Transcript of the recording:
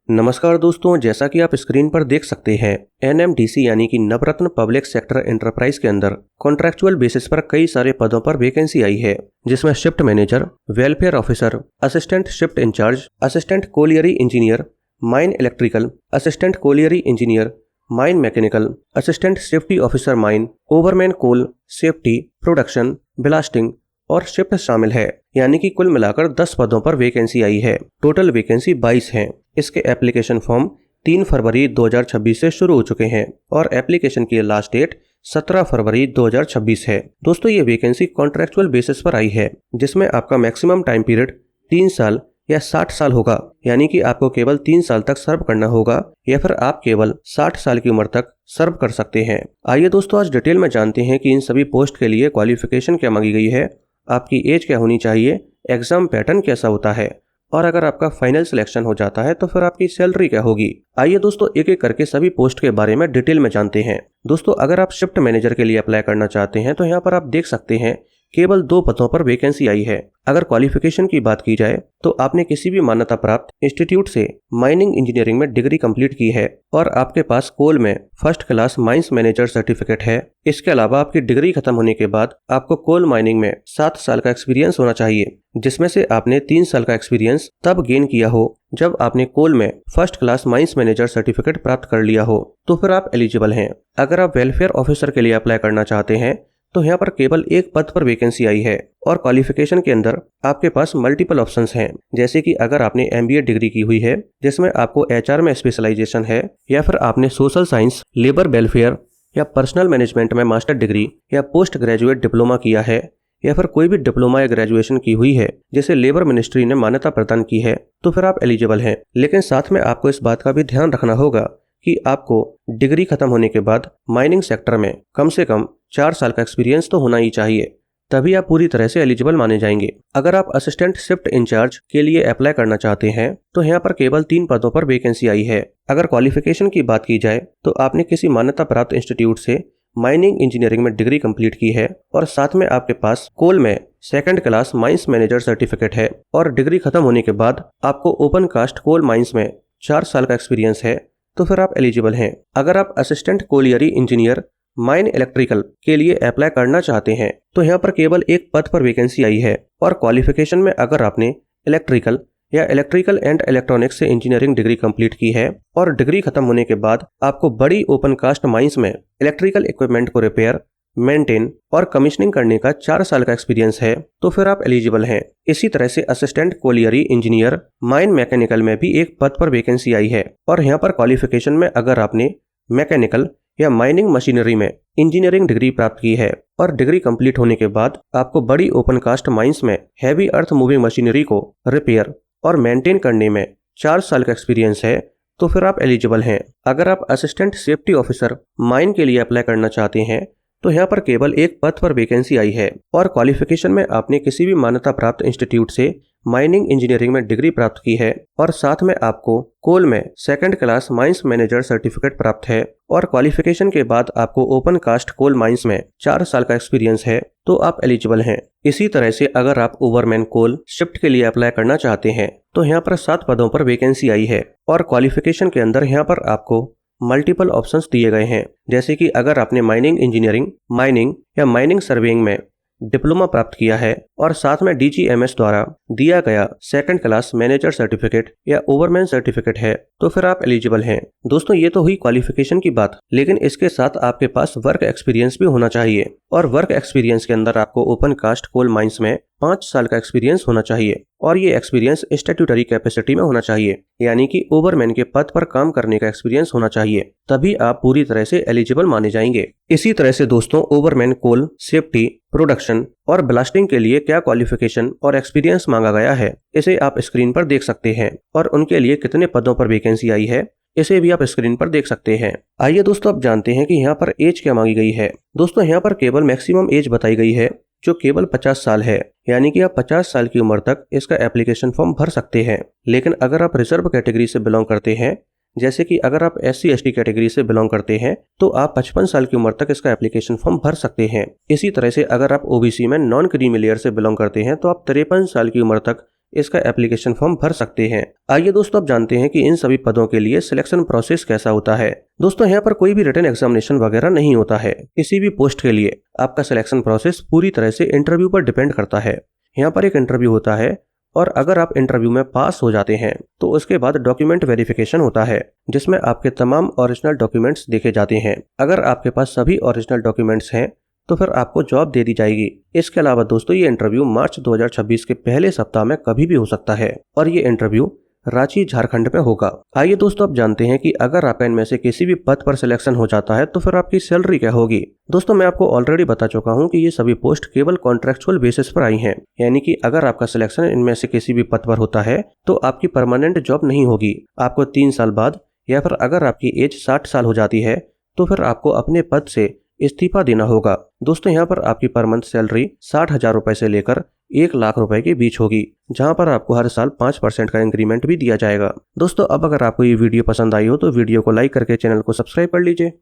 नमस्कार दोस्तों, जैसा कि आप स्क्रीन पर देख सकते हैं, एनएमडीसी यानी कि नवरत्न पब्लिक सेक्टर एंटरप्राइज के अंदर कॉन्ट्रैक्चुअल बेसिस पर कई सारे पदों पर वैकेंसी आई है, जिसमें shift manager, welfare officer, assistant shift incharge, assistant colliery engineer, mine electrical, assistant colliery engineer, mine mechanical, assistant safety officer mine, overman coal safety, production, blasting और शिफ्ट शामिल है। यानी कि कुल मिलाकर 10 पदों पर वैकेंसी आई है। टोटल वैकेंसी 22 हैं। इसके एप्लीकेशन फॉर्म 3 फरवरी 2026 से शुरू हो चुके हैं और एप्लीकेशन की लास्ट डेट 17 फरवरी 2026 है। दोस्तों, ये वैकेंसी कॉन्ट्रैक्चुअल बेसिस पर आई है, जिसमें आपका मैक्सिमम टाइम पीरियड 3 साल या 60 साल होगा। यानी कि आपको केवल 3 साल तक सर्व करना होगा या फिर आप केवल 60 साल की उम्र तक सर्व कर सकते हैं। आइए दोस्तों, आज डिटेल में जानते हैं कि इन सभी पोस्ट के लिए क्वालिफिकेशन क्या मांगी गई है, आपकी एज क्या होनी चाहिए, एग्जाम पैटर्न कैसा होता है और अगर आपका फाइनल सिलेक्शन हो जाता है तो फिर आपकी सैलरी क्या होगी। आइए दोस्तों, एक एक करके सभी पोस्ट के बारे में डिटेल में जानते हैं। दोस्तों, अगर आप शिफ्ट मैनेजर के लिए अप्लाई करना चाहते हैं तो यहाँ पर आप देख सकते हैं केवल 2 पदों पर वैकेंसी आई है। अगर क्वालिफिकेशन की बात की जाए तो आपने किसी भी मान्यता प्राप्त इंस्टीट्यूट से माइनिंग इंजीनियरिंग में डिग्री कंप्लीट की है और आपके पास कोल में first class mines manager certificate है। इसके अलावा आपकी डिग्री खत्म होने के बाद आपको कोल माइनिंग में 7 साल का एक्सपीरियंस होना चाहिए, जिसमें से आपने 3 साल का एक्सपीरियंस तब गेन किया हो जब आपने कोल में first class mines manager certificate प्राप्त कर लिया हो, तो फिर आप एलिजिबल हैं। अगर आप वेलफेयर ऑफिसर के लिए अप्लाई करना चाहते हैं तो यहाँ पर केवल 1 पद पर वैकेंसी आई है और क्वालिफिकेशन के अंदर आपके पास मल्टीपल ऑप्शंस हैं। जैसे कि अगर आपने एमबीए डिग्री की हुई है जिसमें आपको एचआर में स्पेशलाइजेशन है, या फिर आपने सोशल साइंस, लेबर वेलफेयर या पर्सनल मैनेजमेंट में मास्टर डिग्री या पोस्ट ग्रेजुएट डिप्लोमा किया है, या फिर कोई भी डिप्लोमा या ग्रेजुएशन की हुई है जिसे लेबर मिनिस्ट्री ने मान्यता प्रदान की है, तो फिर आप एलिजिबल हैं। लेकिन साथ में आपको इस बात का भी ध्यान रखना होगा कि आपको डिग्री खत्म होने के बाद माइनिंग सेक्टर में कम से कम 4 साल का एक्सपीरियंस तो होना ही चाहिए, तभी आप पूरी तरह से एलिजिबल माने जाएंगे। अगर आप असिस्टेंट शिफ्ट इंचार्ज के लिए अप्लाई करना चाहते हैं तो यहाँ पर केवल 3 पदों पर वैकेंसी आई है। अगर क्वालिफिकेशन की बात की जाए तो आपने किसी मान्यता प्राप्त इंस्टीट्यूट से माइनिंग इंजीनियरिंग में डिग्री कंप्लीट की है और साथ में आपके पास कोल में 2nd class mines manager certificate है और डिग्री खत्म होने के बाद आपको ओपन कास्ट कोल माइंस में 4 साल का एक्सपीरियंस है, तो फिर आप एलिजिबल हैं। अगर आप assistant colliery engineer mine electrical के लिए अप्लाई करना चाहते हैं तो यहाँ पर केवल 1 पद पर वैकेंसी आई है और क्वालिफिकेशन में अगर आपने इलेक्ट्रिकल या इलेक्ट्रिकल एंड इलेक्ट्रॉनिक्स से इंजीनियरिंग डिग्री कंप्लीट की है और डिग्री खत्म होने के बाद आपको बड़ी ओपन कास्ट माइंस में इलेक्ट्रिकल इक्विपमेंट को रिपेयर, मेंटेन और कमीशनिंग करने का 4 साल का एक्सपीरियंस है, तो फिर आप एलिजिबल हैं। इसी तरह से assistant colliery engineer mine mechanical में भी 1 पद पर वैकेंसी आई है और यहाँ पर क्वालिफिकेशन में अगर आपने मैकेनिकल या माइनिंग मशीनरी में इंजीनियरिंग डिग्री प्राप्त की है और डिग्री कंप्लीट होने के बाद आपको बड़ी ओपन कास्ट माइंस में हैवी अर्थ मूविंग मशीनरी को रिपेयर और मेंटेन करने में 4 साल का एक्सपीरियंस है, तो फिर आप एलिजिबल हैं। अगर आप असिस्टेंट सेफ्टी ऑफिसर माइन के लिए अप्लाई करना चाहते हैं तो यहाँ पर केवल 1 पद पर वैकेंसी आई है और क्वालिफिकेशन में आपने किसी भी मान्यता प्राप्त इंस्टीट्यूट से माइनिंग इंजीनियरिंग में डिग्री प्राप्त की है और साथ में आपको कोल में 2nd class mines manager certificate प्राप्त है और क्वालिफिकेशन के बाद आपको ओपन कास्ट कोल माइंस में 4 साल का एक्सपीरियंस है, तो आप एलिजिबल हैं। इसी तरह से अगर आप ओवरमैन कोल शिफ्ट के लिए अप्लाई करना चाहते हैं तो यहाँ पर 7 पदों पर वैकेंसी आई है और क्वालिफिकेशन के अंदर यहाँ पर आपको मल्टीपल ऑप्शंस दिए गए हैं। जैसे कि अगर आपने माइनिंग इंजीनियरिंग, माइनिंग या माइनिंग सर्वेइंग में डिप्लोमा प्राप्त किया है और साथ में डीजीएमएस द्वारा दिया गया 2nd क्लास मैनेजर सर्टिफिकेट या ओवरमैन सर्टिफिकेट है, तो फिर आप एलिजिबल हैं। दोस्तों, ये तो हुई क्वालिफिकेशन की बात, लेकिन इसके साथ आपके पास वर्क एक्सपीरियंस भी होना चाहिए और वर्क एक्सपीरियंस के अंदर आपको ओपन कास्ट कोल माइंस में 5 साल का एक्सपीरियंस होना चाहिए और ये एक्सपीरियंस स्टैट्यूटरी कैपेसिटी में होना चाहिए, यानी कि ओवरमैन के पद पर काम करने का एक्सपीरियंस होना चाहिए, तभी आप पूरी तरह से एलिजिबल माने जाएंगे। इसी तरह से दोस्तों, ओवरमैन कोल सेफ्टी, प्रोडक्शन और ब्लास्टिंग के लिए क्या क्वालिफिकेशन और एक्सपीरियंस मांगा गया है, इसे आप स्क्रीन पर देख सकते हैं और उनके लिए कितने पदों पर वैकेंसी आई है, इसे भी आप स्क्रीन पर देख सकते हैं। आइए दोस्तों, अब जानते हैं कि यहाँ पर एज क्या मांगी गई है। दोस्तों, यहाँ पर केवल मैक्सिमम एज बताई गई है जो केवल 50 साल है, यानी कि आप 50 साल की उम्र तक इसका एप्लीकेशन फॉर्म भर सकते हैं। लेकिन अगर आप रिजर्व कैटेगरी से बिलोंग करते हैं, जैसे कि अगर आप SC/ST कैटेगरी से बिलोंग करते हैं तो आप 55 साल की उम्र तक इसका एप्लीकेशन फॉर्म भर सकते हैं। इसी तरह से अगर आप OBC में नॉन क्रीमी लेयर से बिलोंग करते हैं तो आप 53 साल की उम्र तक इसका एप्लीकेशन फॉर्म भर सकते हैं। आइए दोस्तों अब जानते हैं कि इन सभी पदों के लिए सिलेक्शन प्रोसेस कैसा होता है। दोस्तों यहाँ पर कोई भी रिटन एग्जामिनेशन वगैरह नहीं होता है किसी भी पोस्ट के लिए। आपका सिलेक्शन प्रोसेस पूरी तरह से इंटरव्यू पर डिपेंड करता है। यहाँ पर एक इंटरव्यू होता है और अगर आप इंटरव्यू में पास हो जाते हैं तो उसके बाद डॉक्यूमेंट वेरिफिकेशन होता है, जिसमें आपके तमाम ओरिजिनल डॉक्यूमेंट्स देखे जाते हैं। अगर आपके पास सभी ओरिजिनल डॉक्यूमेंट्स हैं तो फिर आपको जॉब दे दी जाएगी। इसके अलावा दोस्तों ये इंटरव्यू मार्च 2026 के पहले सप्ताह में कभी भी हो सकता है और ये इंटरव्यू रांची झारखंड में होगा। आइए दोस्तों अब जानते हैं कि अगर आपका इनमें से किसी भी पद पर सिलेक्शन हो जाता है तो फिर आपकी सैलरी क्या होगी। दोस्तों मैं आपको ऑलरेडी बता चुका हूं कि ये सभी पोस्ट केवल कॉन्ट्रेक्चुअल बेसिस पर आई हैं, यानी कि अगर आपका सिलेक्शन इनमें से किसी भी पद पर होता है तो आपकी परमानेंट जॉब नहीं होगी। आपको 3 साल बाद या फिर अगर आपकी एज 60 साल हो जाती है तो फिर आपको अपने पद से इस्तीफा देना होगा। दोस्तों यहाँ पर आपकी पर मंथ सैलरी 60,000 रुपए से लेकर 1 लाख रुपए के बीच होगी, जहाँ पर आपको हर साल 5% का इंक्रीमेंट भी दिया जाएगा। दोस्तों अब अगर आपको ये वीडियो पसंद आई हो तो वीडियो को लाइक करके चैनल को सब्सक्राइब कर लीजिए।